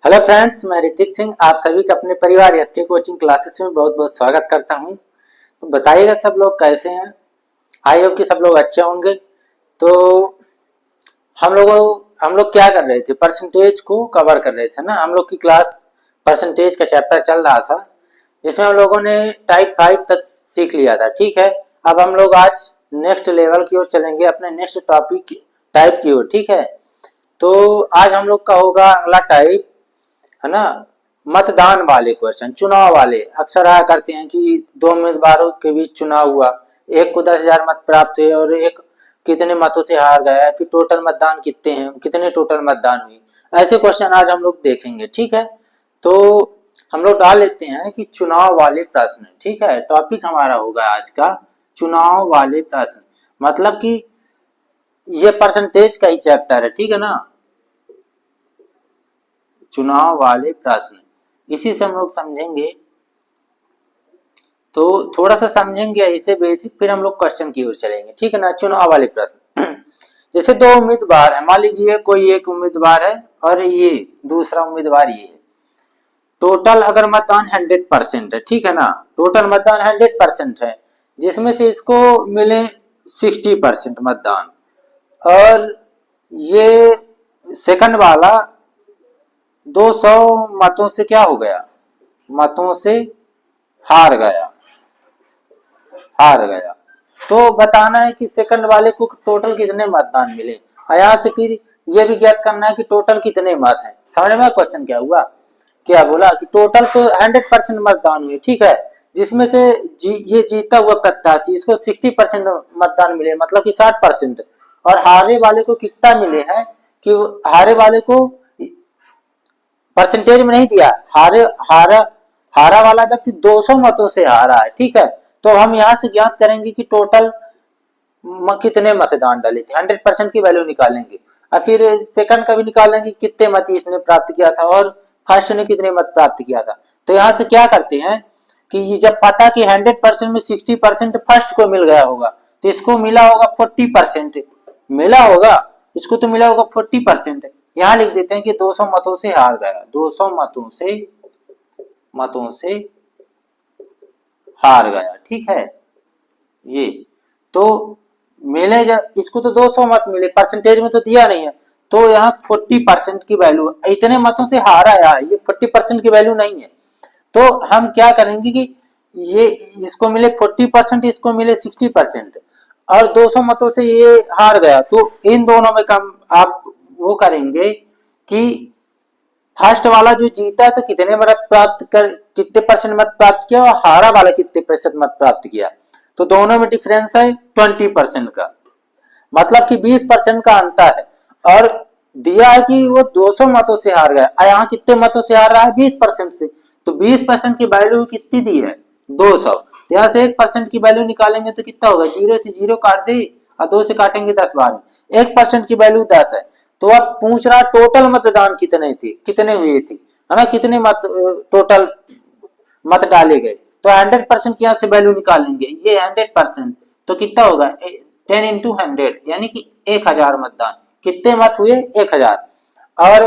Hello friends, मैं ऋतिक सिंह आप सभी का अपने परिवार एसके कोचिंग क्लासेस में बहुत बहुत स्वागत करता हूं। तो बताइएगा सब लोग कैसे हैं। आई होप कि सब लोग अच्छे होंगे। तो हम लोग क्या कर रहे थे, परसेंटेज को कवर कर रहे थे ना। हम लोग की क्लास परसेंटेज का चैप्टर चल रहा था जिसमें हम लोगों ने टाइप 5 तक सीख लिया था। ठीक है, अब हम लोग आज नेक्स्ट लेवल की ओर चलेंगे, अपने नेक्स्ट टॉपिक टाइप की ओर। ठीक है, तो आज हम लोग का होगा अगला टाइप, है ना, मतदान वाले क्वेश्चन, चुनाव वाले। अक्सर आया करते हैं कि दो उम्मीदवारों के बीच चुनाव हुआ, एक को 10,000 मत प्राप्त हुए और एक कितने मतों से हार गया, फिर टोटल मतदान कितने हैं, कितने टोटल मतदान हुई। ऐसे क्वेश्चन आज हम लोग देखेंगे। ठीक है, तो हम लोग डाल लेते हैं कि चुनाव वाले प्रश्न। ठीक है, टॉपिक हमारा होगा आज का चुनाव वाले प्रश्न, मतलब कि ये परसेंटेज का ही चैप्टर है। ठीक है ना, चुनाव वाले प्रश्न, इसी से हम लोग समझेंगे। तो थोड़ा सा समझेंगे इसे बेसिक, फिर हम लोग क्वेश्चन की ओर चलेंगे। ठीक है ना, चुनाव वाले प्रश्न। जैसे दो उम्मीदवार है, मान लीजिए कोई एक उम्मीदवार है और ये दूसरा उम्मीदवार ये है। टोटल अगर मतदान 100% है, ठीक है ना, टोटल मतदान 100% है, जिसमें से इसको मिले 60% मतदान, और ये सेकंड वाला 200 मतों से क्या हो गया, मतों से हार गया, हार गया। तो बताना है कि सेकंड वाले को टोटल कितने मतदान मिले, यहाँ से फिर ये भी ज्ञात करना है कि टोटल कितने मत हैं। समझ में क्वेश्चन क्या हुआ, क्या बोला कि टोटल तो 100% मतदान हुए, ठीक है, जिसमें से ये जीता हुआ प्रत्याशी इसको 60% मतदान मिले, मतलब कि 60%, और हारे वाले को कितना मिले हैं कि हारे वाले को परसेंटेज में नहीं दिया, हारा वाला व्यक्ति 200 मतों से हारा है। ठीक है, तो हम यहाँ से ज्ञात करेंगे कि टोटल कितने मतदान डाले थे, 100% की वैल्यू निकालेंगे, और फिर सेकंड का भी निकालेंगे कितने मत इसने प्राप्त किया था, और फर्स्ट ने कितने मत प्राप्त किया था। तो यहाँ से क्या करते हैं कि ये जब पता कि 100% में 60% फर्स्ट को मिल गया होगा, तो इसको मिला होगा 40%, मिला होगा इसको, तो मिला होगा 40%। यहाँ लिख देते हैं कि 200 मतों से हार गया, 200 मतों से हार गया। ठीक है, ये तो मिले, इसको तो 200 मत मिले, परसेंटेज में तो दिया नहीं है, तो यहाँ 40% की वैल्यू, इतने मतों से हारा है, ये 40% की वैल्यू नहीं है। तो हम क्या करेंगे कि ये इसको मिले 40%, इसको मिले 60%, और 200 मतों से ये हार गया, तो इन दोनों में कम आप वो करेंगे कि फर्स्ट वाला जो जीता तो कितने मत प्राप्त कर, कितने परसेंट मत प्राप्त किया, और हारा वाला कितने प्रतिशत मत प्राप्त किया। तो दोनों में डिफरेंस है 20% का, मतलब कि 20% का अंतर है। और दिया है कि वो 200 मतों से हार गया, यहाँ कितने मतों से हार रहा है, 20% से। तो 20% की वैल्यू कितनी दी है, 200। तो यहाँ से 1% की वैल्यू निकालेंगे तो कितना होगा, 0 से 0 काट दे और 2 से काटेंगे 10 बार, 1% की वैल्यू 10 है। तो अब पूछ रहा टोटल मतदान कितने थे, कितने हुए थे, है ना, कितने मत टोटल मत डाले गए। तो 100% की यहाँ से वैल्यू निकालेंगे, ये 100%, तो कितना होगा 10 इंटू 100, यानी कि 1000 मतदान, कितने मत हुए 1000। और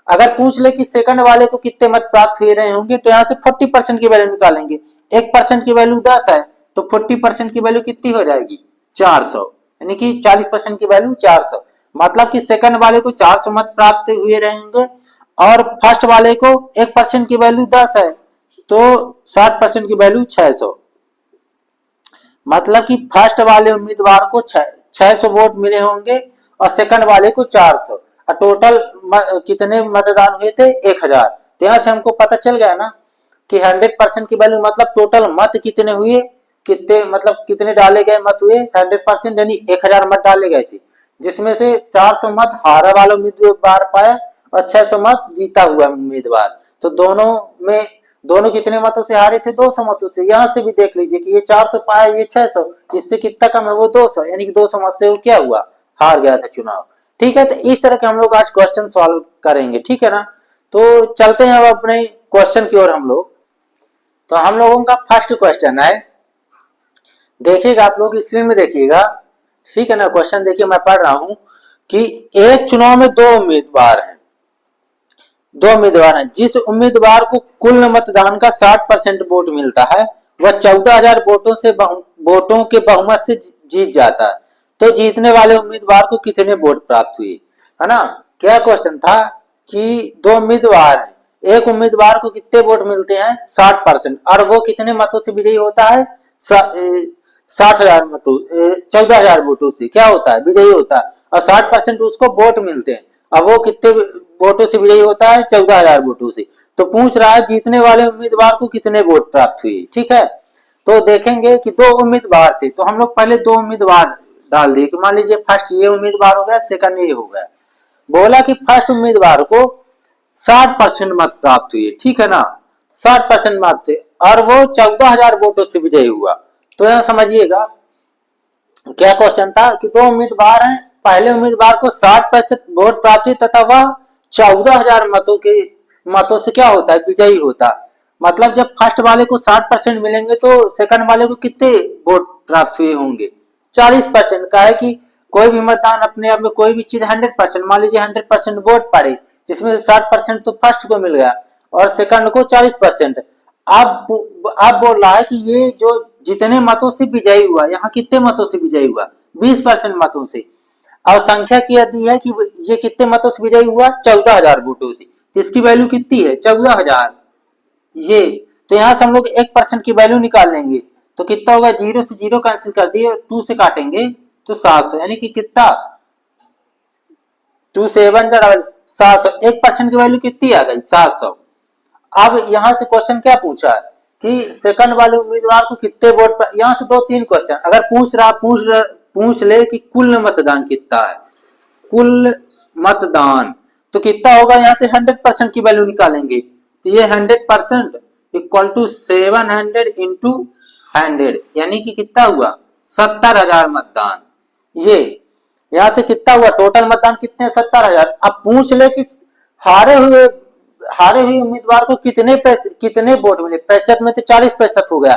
अगर पूछ ले कि सेकंड वाले को कितने मत प्राप्त हुए रहे होंगे, तो यहाँ से 40% की वैल्यू निकालेंगे, 1% की वैल्यू 10 है, तो 40% की वैल्यू कितनी हो जाएगी 400, यानी कि 40% की वैल्यू 400, मतलब कि सेकंड वाले को 400 मत प्राप्त हुए रहेंगे, और फर्स्ट वाले को 1% की वैल्यू 10 है, तो 60% की वैल्यू 600, मतलब कि फर्स्ट वाले उम्मीदवार को 600 वोट मिले होंगे और सेकंड वाले को 400, और टोटल कितने मतदान हुए थे 1000। तो यहाँ से हमको पता चल गया ना कि 100% की वैल्यू मतलब टोटल मत कितने हुए, कितने मतलब कितने डाले गए मत हुए 100%, यानी 1000 मत डाले गए थे, जिसमें से 400 मत हारा वाला उम्मीदवार पाया और 600 मत जीता हुआ उम्मीदवार। तो दोनों कितने मतों से हारे थे, 200 मतों से। यहाँ से भी देख लीजिए कि ये 400 पाया, ये 600, जिससे कितना कम है वो 200, यानी कि 200 मत से वो क्या हुआ, हार गया था चुनाव। ठीक है, तो इस तरह के हम लोग आज क्वेश्चन सॉल्व करेंगे। ठीक है ना, तो चलते हैं अब अपने क्वेश्चन की ओर हम लोग। तो हम लोगों का फर्स्ट क्वेश्चन है, देखिएगा आप लोग स्क्रीन में देखिएगा। ठीक है ना, क्वेश्चन देखिए मैं पढ़ रहा हूं कि एक चुनाव में दो उम्मीदवार हैं, दो उम्मीदवार हैं, जिस उम्मीदवार को कुल मतदान का 60% वोट मिलता है वह 14,000 वोटों के बहुमत से जीत जाता है, तो जीतने वाले उम्मीदवार को कितने वोट प्राप्त हुए, है ना। क्या क्वेश्चन था कि दो उम्मीदवार हैं, एक उम्मीदवार को कितने वोट मिलते हैं 60%, और वो कितने मतों से विजयी होता है 60,000 मतों 14,000 वोटों से क्या होता है विजयी होता है, और 60% उसको वोट मिलते हैं। अब वो कितने वोटों से विजयी होता है 14,000 वोटों से। तो पूछ रहा है जीतने वाले उम्मीदवार को कितने वोट प्राप्त हुए। ठीक है, तो देखेंगे कि दो उम्मीदवार थे, तो हम लोग पहले दो उम्मीदवार डाल दिए कि मान लीजिए फर्स्ट ये उम्मीदवार हो गया, सेकंड ये हो गया। बोला कि फर्स्ट उम्मीदवार को 60% मत प्राप्त हुए, ठीक है ना, 60% मत थे और वो 14,000 वोटों से विजयी हुआ। तो यहां समझिएगा क्या क्वेश्चन था कि दो उम्मीदवार हैं, पहले उम्मीदवार को 60% वोट प्राप्त हुए तथा वह 14,000 मतों से क्या होता है विजयी होता। मतलब जब फर्स्ट वाले को 60% मिलेंगे तो सेकंड वाले को कितने वोट प्राप्त हुए होंगे 40% का है कि कोई भी मतदान अपने आप में कोई भी चीज 100%, मान लीजिए 100% वोट पड़े जिसमें से 60% तो फर्स्ट को मिल गया और सेकंड को 40%। अब बोल रहा है कि ये जो जितने मतों से विजयी हुआ, यहाँ कितने मतों से विजयी हुआ 20% मतों से, और संख्या की दी है कि ये कितने मतों से विजयी हुआ 14,000 वोटों से, तो इसकी वैल्यू कितनी है 14,000। ये तो यहाँ से हम लोग 1% की वैल्यू निकाल लेंगे तो कितना होगा, 0 से 0 कैंसिल कर दिए, 2 से काटेंगे तो 700, यानी कि कितना 2 से 7 700, 1% की वैल्यू कितनी आ गई 700। अब यहाँ से क्वेश्चन क्या पूछा है कि सेकंड वाले उम्मीदवार को कितने वोट, यहाँ से 2-3 क्वेश्चन अगर पूछ ले कि कुल मतदान कितना है, कुल मतदान तो कितना होगा, यहाँ से 100% की वैल्यू निकालेंगे तो ये 100% इक्वल टू 700 इंटू 100, यानी कि कितना हुआ 70,000 मतदान। ये यहाँ से कितना हुआ टोटल मतदान कितने 70,000। अब पूछ ले कि हारे हुए उम्मीदवार को कितने वोट मिले, प्रतिशत में तो 40% हो गया,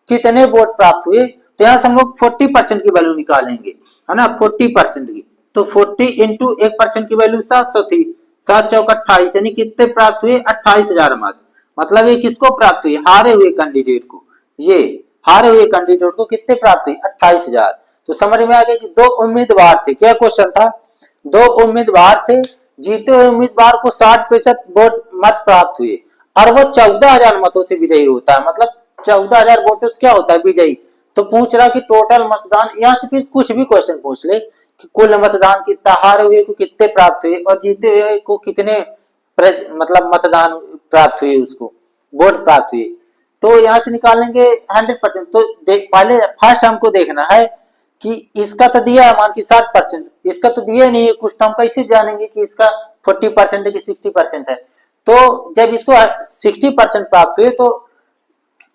कितने वोट प्राप्त हुए, तो यहाँ से हम लोग 40% की वैल्यू निकालेंगे, है ना 40% की, तो 40 इंटू 1% की वैल्यू 700 थी, 7 चौक 28, यानी कितने प्राप्त हुए 28,000 मत। मतलब ये किसको प्राप्त हुए हारे हुए कैंडिडेट को, ये हारे हुए कैंडिडेट को कितने प्राप्त हुए 28,000। तो समझ में आ गया कि दो उम्मीदवार थे, क्या क्वेश्चन था, दो उम्मीदवार थे, जीते हुए उम्मीदवार को 60% वोट मत प्राप्त हुए और वो 14,000 मतों से विजयी होता है, मतलब 14,000 वोटों से क्या होता है विजयी। तो पूछ रहा कि टोटल मतदान, यहाँ से फिर कुछ भी क्वेश्चन पूछ ले कि कुल मतदान कितना, हारे हुए को कितने प्राप्त हुए और जीते हुए को कितने मतलब मतदान प्राप्त हुए, उसको वोट प्राप्त हुए। तो यहाँ से निकालेंगे 100%। तो पहले फर्स्ट हमको देखना है कि इसका तो दिया है मान की 60%, इसका तो दिया नहीं है कुछ, तो हम कैसे जानेंगे कि इसका 40% है कि 60% है। तो जब इसको 60% प्राप्त हुए तो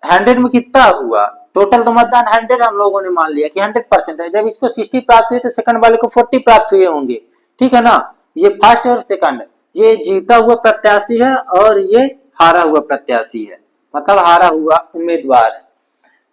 100 में कितना हुआ टोटल, तो मतदान 100 हम लोगों ने मान लिया कि 100% है। जब इसको 60 प्राप्त हुए तो सेकंड वाले को 40 प्राप्त हुए होंगे, ठीक है ना। ये फर्स्ट और सेकंड, ये जीता हुआ प्रत्याशी है और ये हारा हुआ प्रत्याशी है, मतलब हारा हुआ उम्मीदवार है।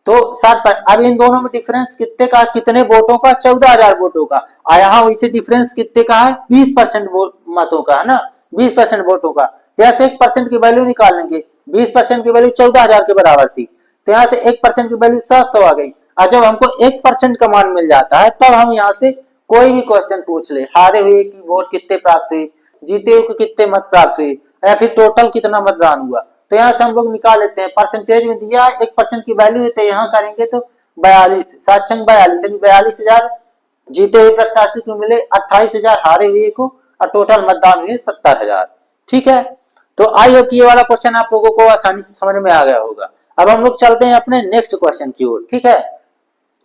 तो 60, अब इन दोनों में डिफरेंस कितने का, कितने वोटों का 14,000 वोटों का, और यहाँ वैसे डिफरेंस कितने का है 20% मतों का, है ना 20% वोटों का। तो यहाँ से 1% की वैल्यू निकाल लेंगे, 20% की वैल्यू 14,000 के बराबर थी, तो यहाँ से 1% की वैल्यू 700 आ गई। और जब हमको 1% का मान मिल जाता है तब हम यहाँ से कोई भी क्वेश्चन पूछ ले, हारे हुए की वोट कितने प्राप्त हुए, जीते हुए को कितने मत प्राप्त हुए, या फिर टोटल कितना मतदान हुआ, तो यहाँ से हम लोग निकाल लेते हैं। परसेंटेज में दिया 1% की वैल्यू है तो यहाँ करेंगे तो 42, 7×42 यानी 42,000 जीते हुए प्रत्याशी को मिले, 28,000 हारे हुए को, और टोटल मतदान हुए 70,000। ठीक है, तो आई होप ये वाला क्वेश्चन आप लोगों को आसानी से समझ में आ गया होगा। अब हम लोग चलते हैं अपने नेक्स्ट क्वेश्चन की ओर। ठीक है,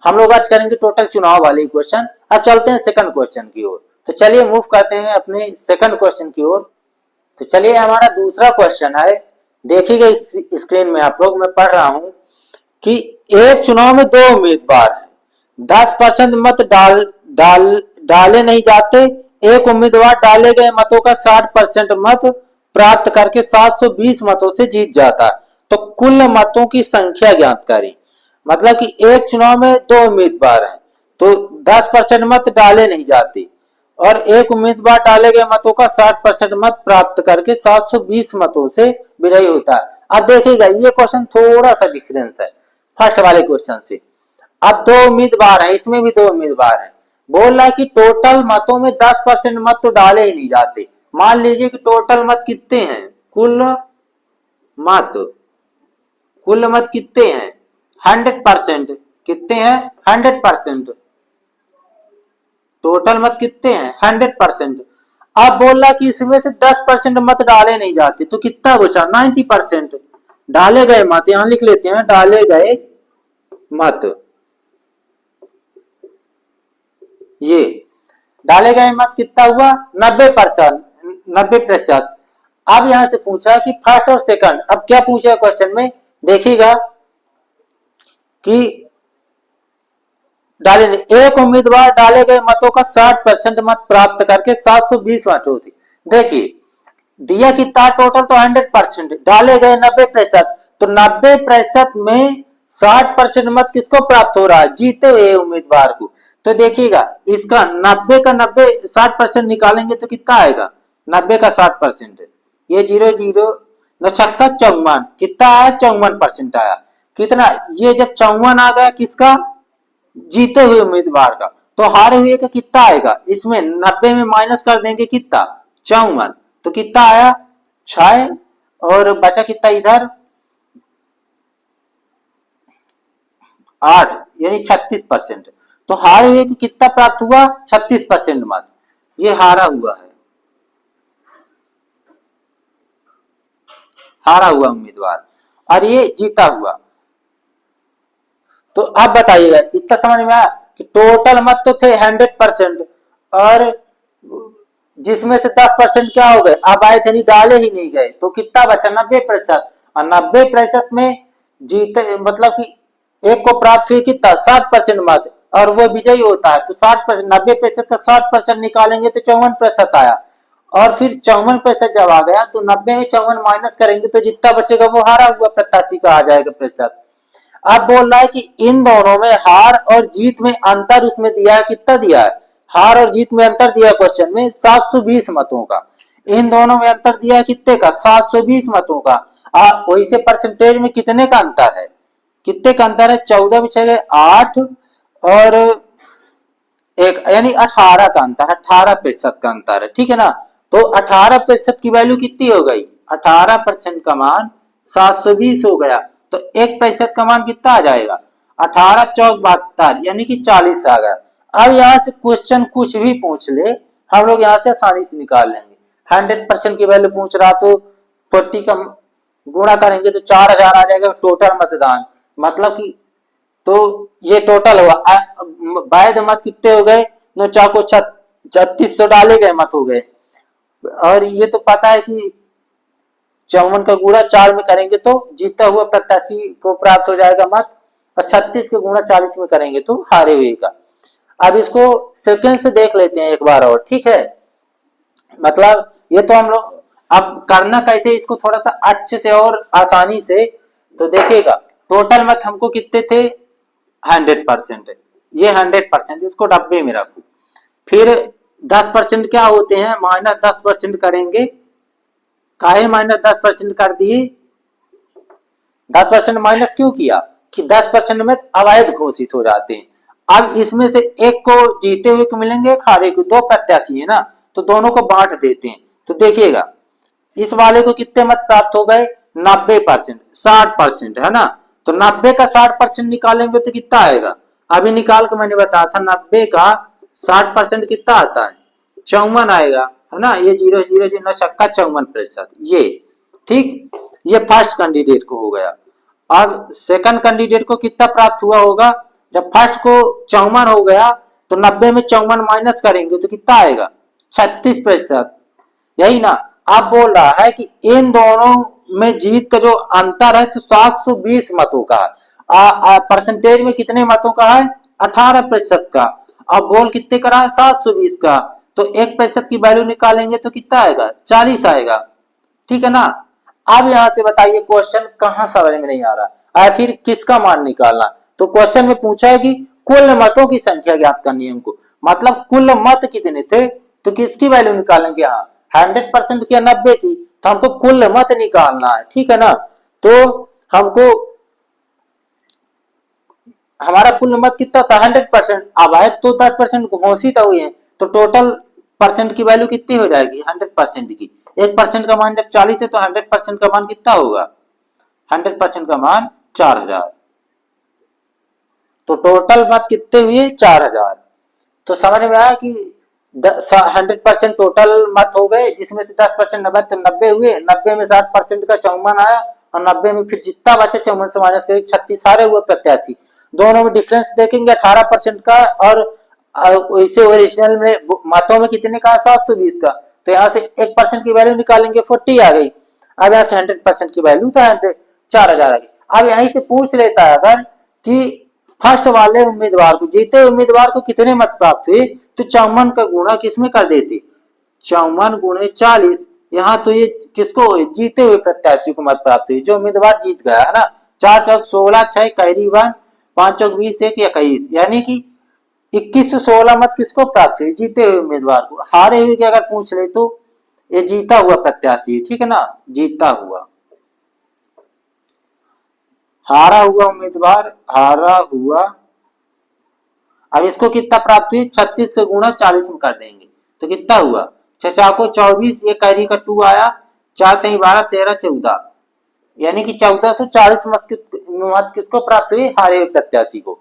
हम लोग आज करेंगे टोटल चुनाव वाले क्वेश्चन। अब चलते हैं सेकंड क्वेश्चन की ओर। तो चलिए मूव करते हैं अपने सेकंड क्वेश्चन की ओर। तो चलिए हमारा दूसरा क्वेश्चन है, देखिएगा स्क्रीन में आप लोग, मैं पढ़ रहा हूं कि एक चुनाव में दो उम्मीदवार हैं, 10% मत डाले नहीं जाते, एक उम्मीदवार डाले गए मतों का 60% मत प्राप्त करके 720 मतों से जीत जाता है, तो कुल मतों की संख्या ज्ञात करें। मतलब कि एक चुनाव में दो उम्मीदवार हैं तो 10% मत डाले नहीं जाते और एक उम्मीदवार डाले गए मतों का 60% मत प्राप्त करके 720 मतों से विजयी होता है। अब देखिएगा ये क्वेश्चन थोड़ा सा डिफरेंस है फर्स्ट वाले क्वेश्चन से। अब दो उम्मीदवार हैं, इसमें भी दो उम्मीदवार हैं, बोल रहा है कि टोटल मतों में 10% मत तो डाले ही नहीं जाते। मान लीजिए कि टोटल मत कितने हैं, मत कुल मत कितने हैं 100%, कितने हैं 100%, टोटल मत कितने हैं 100%। अब बोल रहा कि इसमें से 10% मत डाले नहीं जाते तो कितना बचा 90%। डाले गए मत यहां लिख लेते हैं, डाले गए मत, ये डाले गए मत कितना हुआ 90%, 90%। अब यहां से पूछा कि फर्स्ट और सेकंड, अब क्या पूछा क्वेश्चन में देखिएगा कि डाले एक उम्मीदवार डाले गए मतों का 60% मत प्राप्त करके 720 मतों थी। देखिए दिया कितना टोटल तो 100%, डाले गए 90%, तो 90% में 60% मत किसको प्राप्त हो रहा है, जीते हुए उम्मीदवार को। तो देखिएगा इसका 90 का 90 60% निकालेंगे तो कितना आएगा 90 का 60%, ये 0 न छक्का 54, कितना आया 54% आया। कितना ये जब 54 आ गया किसका, जीते हुए उम्मीदवार का, तो हारे हुए का कितना आएगा, इसमें 90 में माइनस कर देंगे कितना 54, तो कितना आया 6 और बचा कितना इधर 8 यानी 36%। तो हारे हुए को कितना प्राप्त हुआ 36% मत, ये हारा हुआ है, हारा हुआ उम्मीदवार, और ये जीता हुआ। तो अब बताइएगा इतना समझ में आया कि टोटल मत तो थे 100% और जिसमें से 10% क्या हो गए अब आए थे नहीं, डाले ही नहीं गए, तो कितना बचा 90%, और 90% में जीते मतलब कि एक को प्राप्त हुई कितना 60% मत और वो विजयी होता है। तो 60%, 90% का 60% निकालेंगे तो 54% आया, और फिर 54% जब आ गया तो 90 में 54 माइनस करेंगे तो जितना बचेगा वो हारा हुआ प्रत्याशी का आ जाएगा प्रतिशत। अब बोल रहा है कि इन दोनों में हार और जीत में अंतर उसमें दिया है, कितना दिया है, हार और जीत में अंतर दिया क्वेश्चन में 720 मतों का। इन दोनों में अंतर दिया है कितने का 720 मतों का। वैसे परसेंटेज में कितने का अंतर है, कितने का अंतर है 14 में से 8 और एक यानी 18 का अंतर, 18% का अंतर है, ठीक है ना। तो 18% की वैल्यू कितनी हो गई 18% का मान 720 हो गया, तो 1% का मान कितना आ जाएगा 18 चौक 72 यानी कि 40 आ गया। अब यहां से क्वेश्चन कुछ भी पूछ ले हम लोग यहां से आसानी से निकाल लेंगे। 100% की वैल्यू पूछ रहा तो 40 का गुणा करेंगे तो 4000 आ जाएगा टोटल मतदान, मतलब कि तो ये टोटल हुआ। वैध मत कितने हो गए 3600 डाले गए मत हो गए, और ये तो पता है कि 54 का गुणा 4 में करेंगे तो जीता हुआ प्रत्याशी को प्राप्त हो जाएगा मत, और 36 के गुणा 40 में करेंगे तो हारे हुए का। अब इसको सेकेंड से देख लेते हैं एक बार और, ठीक है। मतलब ये तो हम लोग अब करना कैसे इसको थोड़ा सा अच्छे से और आसानी से, तो देखिएगा टोटल मत हमको कितने थे 100%, ये 100%, इसको डब्बे में रखो। फिर 10% क्या होते हैं -10% करेंगे, काहे -10% कर दिए, 10% माइनस क्यों किया कि 10% में अवैध घोषित हो जाते हैं। अब इसमें से एक को जीते हुए को मिलेंगे, एक हारे को, दो प्रत्याशी है ना तो दोनों को बांट देते हैं। तो देखिएगा इस वाले को कितने मत प्राप्त हो गए 90%, 60% है ना, तो 90 का 60% निकालेंगे तो कितना आएगा, अभी निकाल के मैंने बताया था 90 का 60% कितना आता है 54 आएगा, है ना, ये 0 छक्का 54%, ये ठीक, ये फर्स्ट कैंडिडेट को हो गया। अब सेकंड कैंडिडेट को कितना प्राप्त हुआ होगा, जब फर्स्ट को 54 हो गया तो 90 में 54 माइनस करेंगे तो कितना आएगा 36%, यही ना। अब बोल रहा है कि इन दोनों में जीत का जो अंतर है तो 720 मतों का है, परसेंटेज में कितने मतों का है 18% का। अब बोल कितने करा है 720 का, तो 1% की वैल्यू निकालेंगे तो कितना आएगा 40 आएगा, ठीक है ना। अब यहां से बताइए क्वेश्चन कहां समझ में नहीं आ रहा है, फिर किसका मान निकालना। तो क्वेश्चन में पूछा है कि कुल मतों की संख्या ज्ञात करनी है हमको, मतलब कुल मत कितने थे तो किसकी वैल्यू निकालेंगे? यहाँ 100% की या 90 की, तो हमको कुल मत निकालना है, ठीक है ना। तो हमको हमारा कुल मत कितना था? 100%। अब आए तो 10% घोषित हुई है, तो टोटल परसेंट की वैल्यू कितनी हो जाएगी? 100% की। 1% का मान जब 40 है तो 100% का मान कितना होगा? 100% का मान 4000। तो टोटल मत कितने हुए? 4000। तो समझ में आया कि 100% टोटल मत हो गए, जिसमें से 10% 90, तो 90 हुए। 90 में 60% का 54 आया, और 90 में फिर जितना बचा 54 से माइनस करें 36 सारे हुए प्रत्याशी। दोनों में डिफरेंस देखेंगे 18% का, और इसे ओरिजिनल में मतों में कितने का? 720 का। तो यहाँ से 1% की वैल्यू निकालेंगे, 40 आ गई। अब यहाँ से 100% की वैल्यू था 4000 आ गई। अब यहीं से पूछ लेता है अगर कि फर्स्ट वाले उम्मीदवार को, जीते उम्मीदवार को कितने मत प्राप्त हुए, तो 54 का गुणा किसमें कर देते? 54 गुणे 40। यहाँ तो ये किसको? जीते हुए प्रत्याशी को मत प्राप्त हुई, जो उम्मीदवार जीत गया है ना। 4 चौक 16, 6 कैरी 1, 5 चौक 20, 1 21, यानी कि 2116 मत किसको प्राप्त हुई? जीते हुए उम्मीदवार को। हारे हुए की अगर पूछ ले तो ये जीता हुआ प्रत्याशी, ठीक है ना, जीता हुआ। हारा हुआ उम्मीदवार, हारा हुआ। अब इसको कितना प्राप्त हुई? 36 का गुणा 40 में कर देंगे, तो कितना हुआ? 6 को 24, ये कैरी का 2 आया, 4 3 12 13 14, यानी कि 1440 मत किसको प्राप्त हुए? हारे हुए प्रत्याशी को।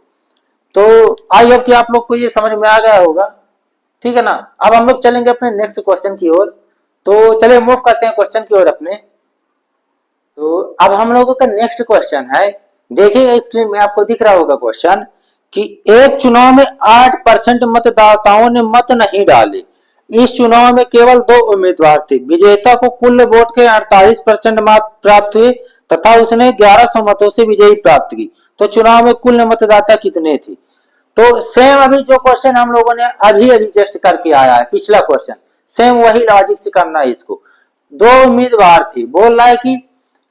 तो आई होप कि आप लोग को ये समझ में आ गया होगा, ठीक है ना। अब हम लोग चलेंगे अपने नेक्स्ट क्वेश्चन की ओर। तो चलिए मूव करते हैं क्वेश्चन की ओर अपने। तो अब हम लोगों का नेक्स्ट क्वेश्चन है, देखिए स्क्रीन में आपको दिख रहा होगा क्वेश्चन, कि एक चुनाव में 8% मतदाताओं ने मत नहीं डाले। इस चुनाव में केवल 2 उम्मीदवार थे। विजेता को कुल वोट के 48% मत प्राप्त हुए तथा उसने 1100 मतों से विजयी प्राप्त की। तो चुनाव में कुल मतदाता कितने थे? तो सेम अभी जो क्वेश्चन हम लोगों ने अभी अभी जस्ट करके आया है, पिछला क्वेश्चन, सेम वही लॉजिक से करना है इसको। 2 उम्मीदवार थे, बोल रहा है कि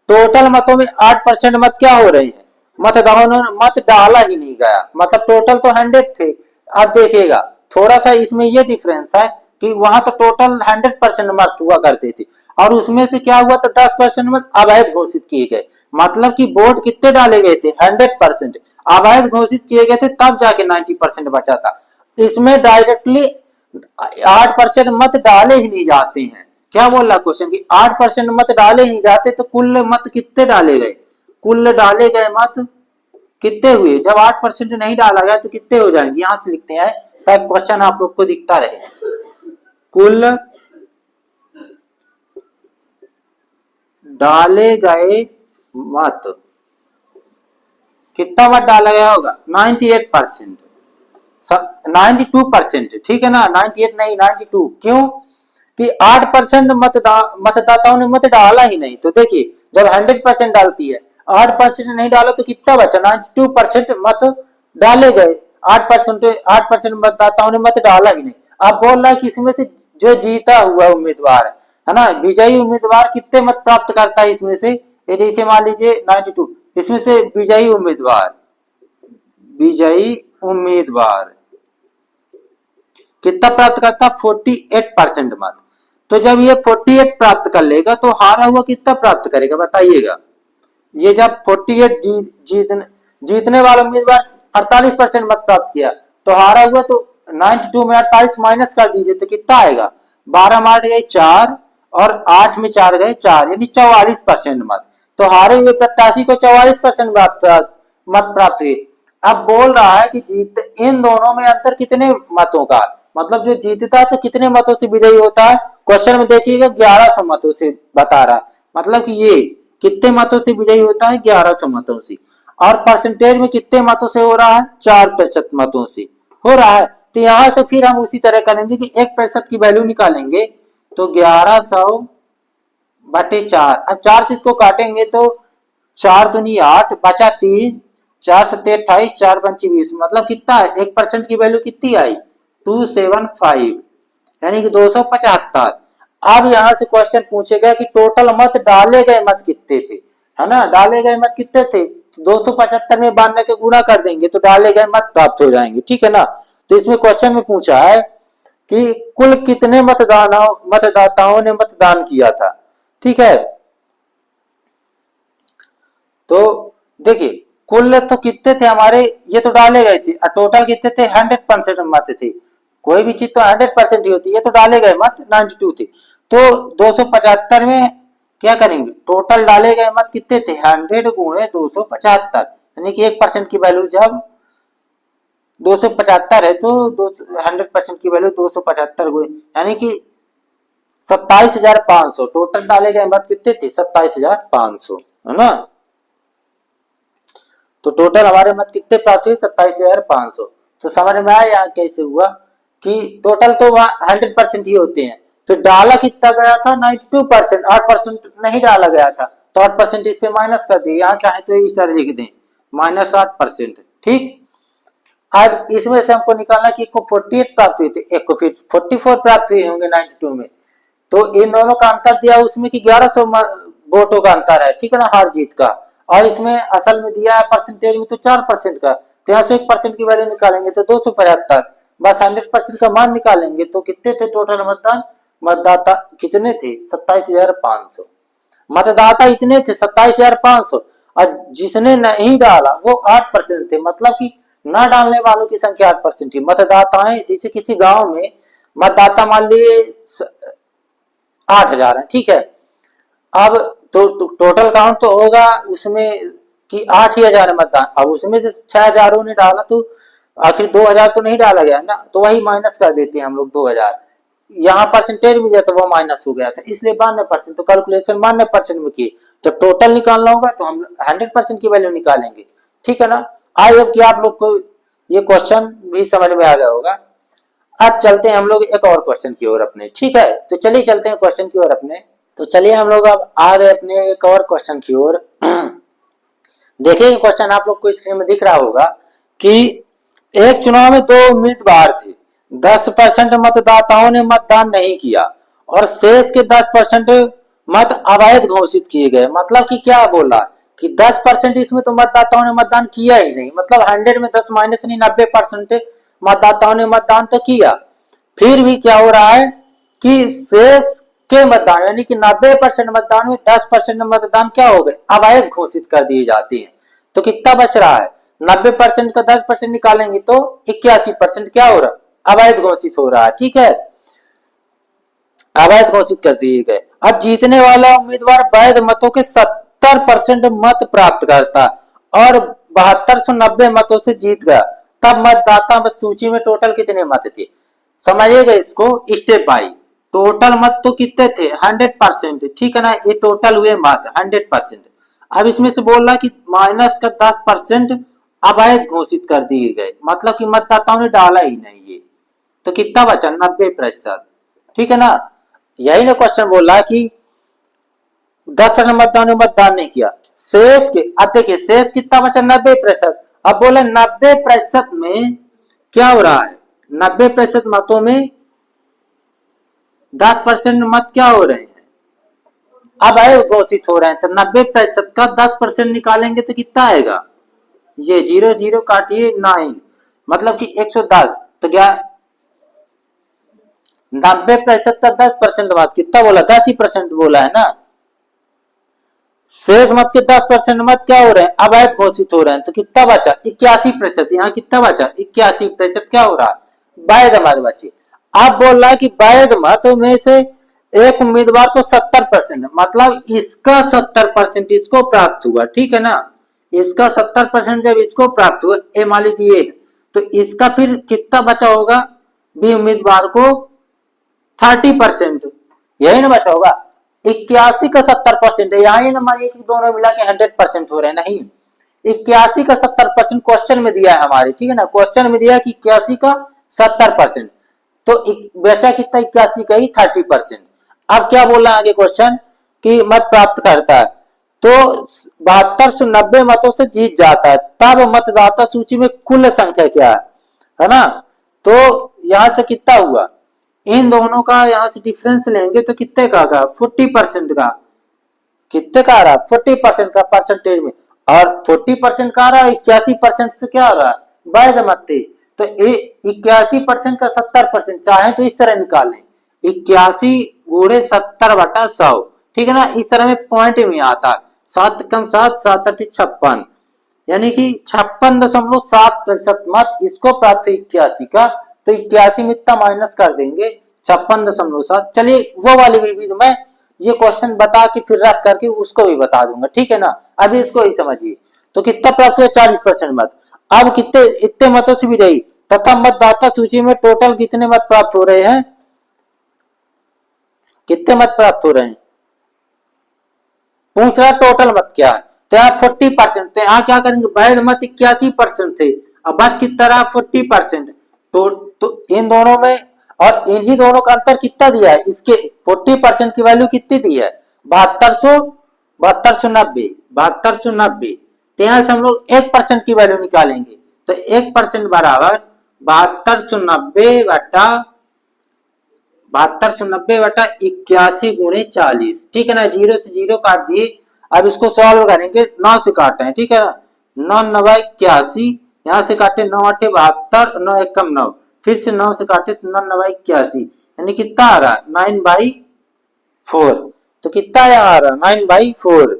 टोटल मतों में 8% मत क्या हो रहे हैं? मतदाताओं ने मत डाला ही नहीं गया, मतलब टोटल तो 100 थे। अब देखिएगा थोड़ा सा इसमें ये डिफरेंस है कि वहां तो टोटल 100% मत हुआ करते थे, और उसमें से क्या हुआ? तो 10% मत अवैध घोषित किए गए। मतलब कि वोट कितने डाले गए थे? 100%। अवैध घोषित किए गए थे, तब जाके 90% बचा था। इसमें डायरेक्टली 8% मत डाले ही नहीं जाते हैं। क्या बोल रहा क्वेश्चन की 8% मत डाले ही नहीं जाते, तो कुल मत कितने डाले गए? कुल डाले गए मत कितने हुए? जब 8% नहीं डाला गया तो कितने हो जाएंगे? यहां से लिखते हैं ताकि क्वेश्चन आप लोग को दिखता रहे। कुल डाले गए मत, कितना मत डाला गया होगा? 98%, 92%, ठीक है ना, 98 नहीं 92। क्यों? कि 8% मतदाताओं ने मत डाला ही नहीं। तो देखिए जब 100% डालती है, 8% नहीं डाला तो कितना बचा? 92% मत डाले गए। 8% मतदाताओं ने मत डाला ही नहीं। अब बोल रहा है कि इसमें से जो जीता हुआ उम्मीदवार है ना, विजयी उम्मीदवार कितने मत प्राप्त करता है इसमें से? ये जैसे मान लीजिए 92, इसमें से विजयी उम्मीदवार कितना प्राप्त करता? 48% मत। तो जब ये 48 प्राप्त कर लेगा तो हारा हुआ कितना प्राप्त करेगा बताइएगा? ये जब 48 जीतने वाला उम्मीदवार 48% मत प्राप्त किया, तो हारा हुआ तो 92 में 48 माइनस कर दीजिए तो कितना आएगा? 12 में 8 गए 4, और 8 में 4 गए 4, यानी 44% मत। तो हारे हुए प्रत्याशी को 44% मत प्राप्त हुए। अब बोल रहा है कि जीत इन दोनों में अंतर कितने मतों का, मतलब जो जीतता है तो कितने मतों से विजयी होता है? क्वेश्चन में देखिएगा 1100 मतों से बता रहा, मतलब कि ये कितने मतों से विजयी होता है? 1100 मतों से। और परसेंटेज में कितने मतों से हो रहा है? 4% मतों से हो रहा है। तो यहां से फिर हम उसी तरह करेंगे कि 1% की वैल्यू निकालेंगे, तो 1100 बटे 4। अब 4 से इसको काटेंगे तो 4 दूनी 8, बचा 3, 4 7 28, 4 5 20, मतलब कितना है? 1% की वैल्यू कितनी आई? 275, यानी कि 275। अब यहां से क्वेश्चन पूछेगा कि टोटल मत डाले गए मत कितने थे, है ना, डाले गए मत कितने थे? तो 275 में 92 के गुणा कर देंगे तो डाले गए मत प्राप्त हो जाएंगे, ठीक है ना। तो इसमें क्वेश्चन में पूछा है कि कुल कितने मतदाताओं ने मतदान किया था। ठीक है, तो देखिए कुल तो कितने थे हमारे, ये तो डाले गए थे, टोटल कितने थे 100% मत थे, कोई भी चीज तो 100% ही होती है, ये तो डाले गए मत 92 थे। तो 275 में क्या करेंगे, टोटल डाले गए मत कितने थे 100 गुणे 275, यानी कि 1% की वैल्यू जब 275 है तो 100% की वैल्यू 275 गुणे, यानी कि 27,500 टोटल डाले गए मत कितने थे 27,500, है ना। तो टोटल हमारे मत कितने प्राप्त हुए 27,500। तो समझ में आया यहाँ कैसे हुआ कि टोटल तो वहां 100% ही होते हैं, फिर डाला कितना गया था 92%, 8% नहीं डाला गया था, तो 8% इससे माइनस कर दिए, यहाँ चाहे तो इस तरह लिख दें -8%। ठीक, अब इसमें से हमको निकालना कि एक को 48 प्राप्त हुए थे, एक को फिर 44 प्राप्त हुए होंगे 92 में, तो इन दोनों का अंतर दिया उसमें कि 1100 वोटों का अंतर है, ठीक है ना, हार जीत का। और इसमें असल में दिया है परसेंटेज में तो 4% का, तो यहाँ से 1% की वैल्यू निकालेंगे तो 275, बस 100% का मान निकालेंगे तो कितने थे टोटल मतदाता कितने थे 27,500, मतदाता इतने थे 27,500, और जिसने नहीं डाला वो 8% थे, मतलब कि न डालने वालों की संख्या 8% थी। मतदाताएं जैसे किसी गांव में मतदाता मान लिए 8,000 है, ठीक है, अब तो टोटल काउंट तो होगा उसमें कि 8,000 मतदान, अब उसमें से 6,000 ने डाला तो आखिर 2,000 तो नहीं डाला गया ना, तो वही माइनस कर देते हैं हम लोग 2,000, यहाँ परसेंटेज में दिया तो वो माइनस हो गया था, इसलिए 92%, तो कैलकुलेशन 92% में की, जब टोटल निकालना होगा तो हम 100% की वैल्यू निकालेंगे, ठीक है ना। आई होप कि आप लोग को ये क्वेश्चन भी समझ में आ गया होगा। अब चलते हैं हम लोग एक और क्वेश्चन की ओर अपने, ठीक है, तो चलिए चलते हैं क्वेश्चन की ओर अपने। तो चलिए हम लोग अब आ गए अपने एक और क्वेश्चन की ओर। देखिए क्वेश्चन आप लोग को स्क्रीन में दिख रहा होगा कि एक चुनाव में 2 उम्मीदवार थे, 10% मतदाताओं ने मतदान नहीं किया और शेष के 10% मत अवैध घोषित किए गए। मतलब कि क्या बोला कि 10% इसमें तो मतदाताओं ने मतदान किया ही नहीं, मतलब 100 में 10 माइनस नहीं 90% मतदाताओं ने मतदान तो किया, फिर भी क्या हो रहा है कि शेष के मतदान यानी कि 90% मतदान में 10% मतदान क्या हो गए अवैध घोषित कर दिए जाते हैं। तो कितना बच रहा है 90% का 10% निकालेंगे तो 81% क्या हो रहा अवैध घोषित हो रहा है, ठीक है, अवैध घोषित कर दिए गए। अब जीतने वाला उम्मीदवार वैध मतों के 70% मत प्राप्त करता और 7290 मतों से जीत गया, तब मतदाता सूची में टोटल कितने मत थे, समझिएगा इसको स्टेप बाई। टोटल मत तो कितने थे 100%, ठीक है ना, ये टोटल हुए मत 100%। अब इसमें से बोल रहा कि माइनस का 10% अवैध घोषित कर दिए गए, मतलब कि मतदाताओं ने डाला ही नहीं ये, तो कितना बचा 90%, ठीक है ना। यही ना क्वेश्चन बोल रहा कि 10% मतदाताओं ने मतदान नहीं किया, शेष के, अब देखिए शेष कितना बचा 90%। अब बोला 90% में क्या हो रहा है 90% मतों में 10% मत क्या हो रहे हैं अब आए घोषित हो रहे हैं, तो 90% का 10% निकालेंगे तो कितना आएगा, ये 0 0 काटिए 9, मतलब कि 110, तो क्या 90% का 10% मत कितना बोला 10% बोला है ना, शेष मत के 10% मत क्या हो रहे हैं अवैध घोषित हो रहे हैं, तो कितना बचा 81%, यहाँ कितना बचा 81% क्या हो रहा वैध मत बचे। अब बोल रहा है कि वैध मत में से एक उम्मीदवार को 70%, मतलब इसका 70% इसको प्राप्त हुआ, ठीक है ना, इसका 70% जब इसको प्राप्त हुआ ए मान लीजिए, तो इसका फिर कितना बचा होगा बी उम्मीदवार को 30%, यही ना बचा होगा। 81 का 70% है, यहाँ ना मानिए कि दोनों मिला के 100% हो रहे हैं, नहीं 81 का 70% क्वेश्चन में दिया है हमारे, ठीक है ना, क्वेश्चन में दिया कि 81 का 70%, तो बचा कितना 81 का ही 30%। अब क्या बोल रहा है आगे क्वेश्चन कि मत प्राप्त करता है तो 7290 मतों से जीत जाता है, तब मतदाता सूची में कुल संख्या क्या है ना, तो यहां से कितना हुआ इन दोनों का यहां से डिफरेंस लेंगे तो कितने का 40% का, कितने का आ रहा 40% का परसेंटेज में, और 40% का आ रहा है 81% से क्या आ रहा है वैध मत थे, तो 81% का 70%, चाहे तो इस तरह निकालें 81 गुणे 70/100, ठीक है ना। इस तरह में पॉइंट में आता है 7 कम 7 7 8 56, यानी कि 56.7% मत इसको प्राप्त 81 का। तो 81 में इतना माइनस कर देंगे 56.7। चलिए वो वाली भी मैं ये क्वेश्चन बता के फिर रख करके उसको भी बता दूंगा, ठीक है ना। अभी इसको ही समझिए। तो कितना प्राप्त हुआ 40% मत। अब कितने इतने मतों से भी रही तथा मतदाता सूची में टोटल कितने मत प्राप्त हो रहे हैं, कितने मत प्राप्त हो रहे हैं, पूछ रहा टोटल मत क्या है। तो यहाँ 40%, तो यहाँ क्या करेंगे, वैध मत 81% थे, अब बस कितना रहा 40%। तो इन दोनों में और इन्हीं दोनों का अंतर कितना दिया है, इसके 40% की वैल्यू कितनी दी है 7290। तो यहाँ से हम लोग 1% की वैल्यू निकालेंगे। तो 1% बराबर 7290/81 गुणे 40, ठीक है ना। 0 से 0 काट दिए। अब इसको सॉल्व करेंगे, 9 से काटे हैं, ठीक है ना। 9 9 81, यहाँ से काटे 9 8 72, 9 1 9, फिर से 9 से काटे 9 9 81, यानी कितना आ रहा 9/4। तो कितना यहाँ आ रहा 9/4,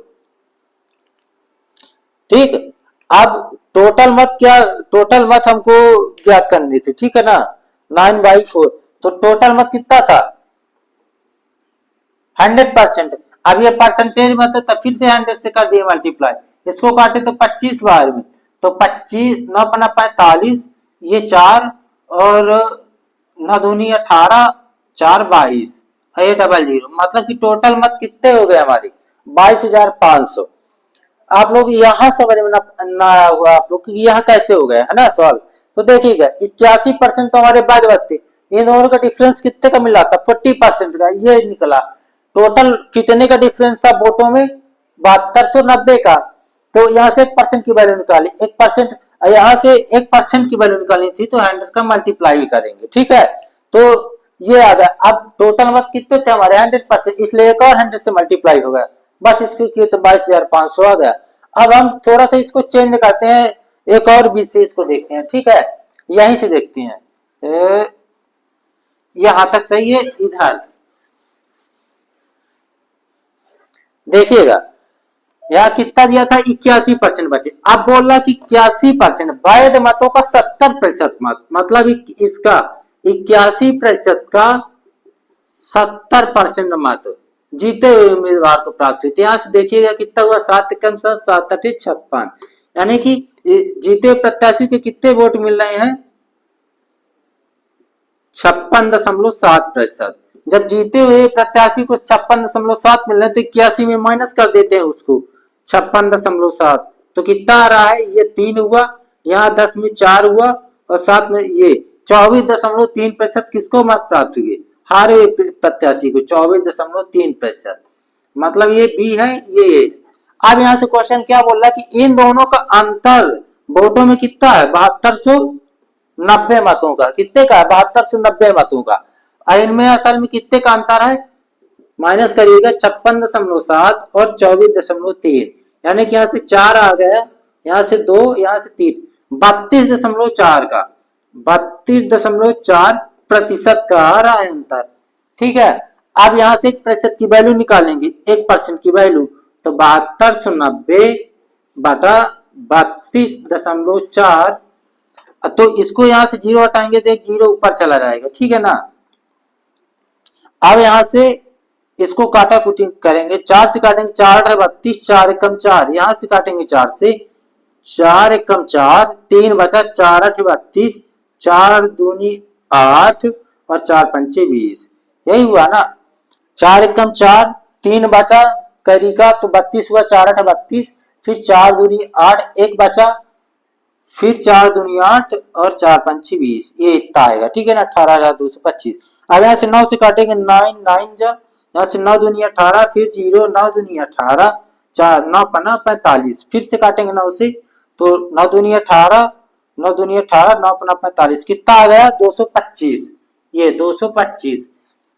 ठीक। अब टोटल मत क्या, टोटल मत हमको ज्ञात करनी थी, ठीक है ना। 9/4, तो टोटल मत कितना था 100%। अब ये परसेंटेज मत है, तो फिर से 100 से कर दिए मल्टीप्लाई, इसको काटे तो 25 बार में, तो 25 9 पना 45, ये 4 और 9 दूनी 18, 4 22, ये 00, मतलब कि टोटल मत कितने हो गए हमारे 22,500। आप लोग यहाँ समझ में ना हुआ आप लोग कि यहाँ कैसे हो गया है ना सॉल्व। तो देखिएगा 81% तो हमारे बाद थे, इन दोनों का डिफरेंस कितने का मिला था 40% का, ये निकला। टोटल कितने का डिफरेंस था वोटों में 7290 का। तो यहाँ से 1% की वैल्यू निकाली, 1%, यहाँ से 1% की वैल्यू निकालनी थी, तो 100 का मल्टीप्लाई करेंगे, ठीक है। तो ये आ गया। अब टोटल मत कितने थे हमारे 100%, इसलिए एक और 100 से मल्टीप्लाई हो गया, बस इसको किए तो 22,500 आ गया। अब हम थोड़ा सा इसको चेंज करते हैं, एक और 20 से इसको देखते हैं, ठीक है। यहीं से देखते हैं, यहां तक सही है। इधर देखिएगा, यहाँ कितना दिया था 81% बचे। अब बोल रहा कि 81% वैध मतों का 70% मत, मतलब इसका 81% का 70% मत जीते हुए उम्मीदवार को प्राप्त हुई। यहां से देखिएगा कितना हुआ 7 कम 7 7 8 56, यानी कि जीते हुए प्रत्याशी के कितने वोट मिल रहे हैं 56.7%। जब जीते हुए प्रत्याशी को 56.7 मिल रहे हैं, तो 81 में माइनस कर देते हैं उसको 56.7, तो कितना आ रहा है ये 3 हुआ, यहाँ 10 में 4 हुआ, और 7 में ये 24.3% किसको मत प्राप्त हुए, हारे हुए प्रत्याशी को 24.3%, मतलब ये बी है ये। अब यहाँ से क्वेश्चन क्या बोल रहा है कि इन दोनों का अंतर वोटों में कितना है 7290 मतों का, कितने का है 7290 मतों का। इनमें असल में कितने का अंतर है, माइनस करिएगा 56.7 और 24.3, यानी कि यहाँ से 4 आ गया, यहाँ से 2, यहाँ से 3, 32.4 का 32.4% का आ रहा है अंतर, ठीक है। अब यहाँ से 1% की वैल्यू निकालेंगे, 1% की वैल्यू, तो 7290/32.4, तो इसको यहाँ से 0 हटाएंगे तो एक 0 ऊपर चला जाएगा, ठीक है ना। अब यहाँ से इसको काटा कुटी करेंगे, 4 से काटेंगे 4 8 32, 4 एकम 4, यहाँ से काटेंगे 4 से 4 एकम 4, 3 बचा, 4 8 32, 4 दूनी 8 और 4 पंचे 20, यही हुआ ना। 4 एकम 4, 3 बचा करिएगा तो 32 हुआ, 4 8 32, फिर 4 दूनी 8, 1 बचा, फिर 4 दूनी 8 और 4 पंचे 20, ये इतना आएगा, ठीक है ना 18,225। अब यहाँ से 9 से काटेंगे 9 9 जा, यहाँ से 9 दूनी 18, फिर 0 9 दूनी 18, 4 9 पना 45, फिर से काटेंगे 9 से, तो 9 दूनी 18, 9 दूनी 18, 9 पना 45, कितना आ गया 225, ये 225।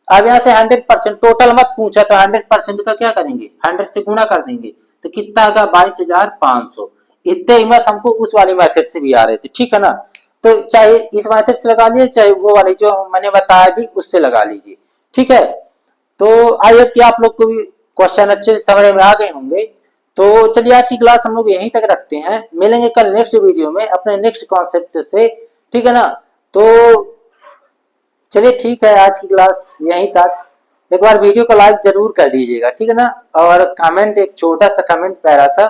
अब यहाँ से 100% टोटल मत पूछा, तो 100% का क्या करेंगे 100 से गुणा कर देंगे, तो कितना आ गया 22,500। इतने हिम्मत हमको उस वाली मेथड से भी आ रहे थे, ठीक है ना। तो चाहे इस मेथड से लगा लीजिए, चाहे वो वाली जो मैंने बताया भी उससे लगा लीजिए। ठीक है, तो आई होप कि आप लोग को भी क्वेश्चन अच्छे से समझ में आ गए होंगे। तो चलिए आज की क्लास हम लोग यहीं तक रखते हैं, मिलेंगे कल नेक्स्ट वीडियो में अपने नेक्स्ट कॉन्सेप्ट से। ठीक है ना, तो चलिए ठीक है, आज की क्लास यहीं तक। एक बार वीडियो को लाइक जरूर कर दीजिएगा, ठीक है ना, और कमेंट, एक छोटा सा कमेंट प्यारा सा,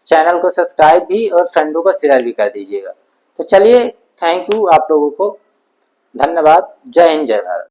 चैनल को सब्सक्राइब भी और फ्रेंडों को शेयर भी कर दीजिएगा। तो चलिए, थैंक यू आप लोगों को, धन्यवाद, जय हिंद जय भारत।